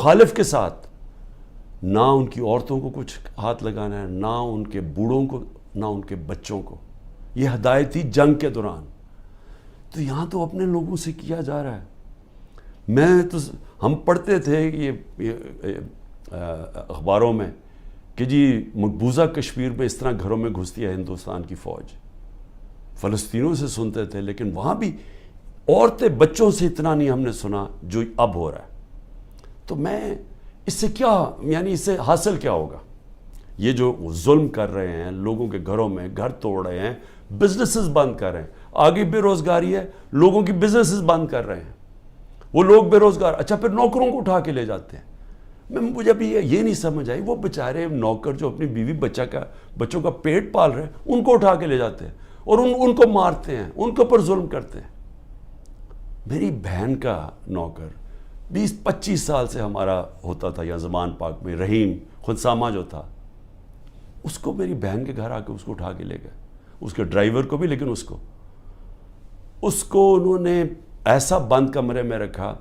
خالف کے ساتھ نہ ان کی عورتوں کو کچھ ہاتھ لگانا ہے، نہ ان کے بوڑھوں کو، نہ ان کے بچوں کو. یہ ہدایت تھی جنگ کے دوران. تو یہاں تو اپنے لوگوں سے کیا جا رہا ہے. ہم پڑھتے تھے یہ اخباروں میں کہ جی مقبوضہ کشمیر میں اس طرح گھروں میں گھستی ہے ہندوستان کی فوج. فلسطینیوں سے سنتے تھے، لیکن وہاں بھی عورتیں بچوں سے اتنا نہیں ہم نے سنا جو اب ہو رہا ہے. تو میں اس سے کیا، یعنی اس سے حاصل کیا ہوگا؟ یہ جو ظلم کر رہے ہیں لوگوں کے گھروں میں، گھر توڑ رہے ہیں، بزنسز بند کر رہے ہیں. آگے بے روزگاری ہے، لوگوں کی بزنسز بند کر رہے ہیں. وہ لوگ بے روزگار، اچھا پھر نوکروں کو اٹھا کے لے جاتے ہیں. مجھے ابھی یہ نہیں سمجھ آئی، وہ بیچارے نوکر جو اپنی بیوی بچوں کا پیٹ پال رہے ہیں ان کو اٹھا کے لے جاتے ہیں اور ان کو مارتے ہیں، ان کے اوپر ظلم کرتے ہیں. میری بہن کا نوکر 20-25 سال سے ہمارا ہوتا تھا یہاں زمان پاک میں، رحیم خنسامہ جو تھا، اس کو میری بہن کے گھر آ کے اس کو اٹھا کے لے گئے، اس کے ڈرائیور کو بھی، لیکن اس کو انہوں نے ایسا بند کمرے میں رکھا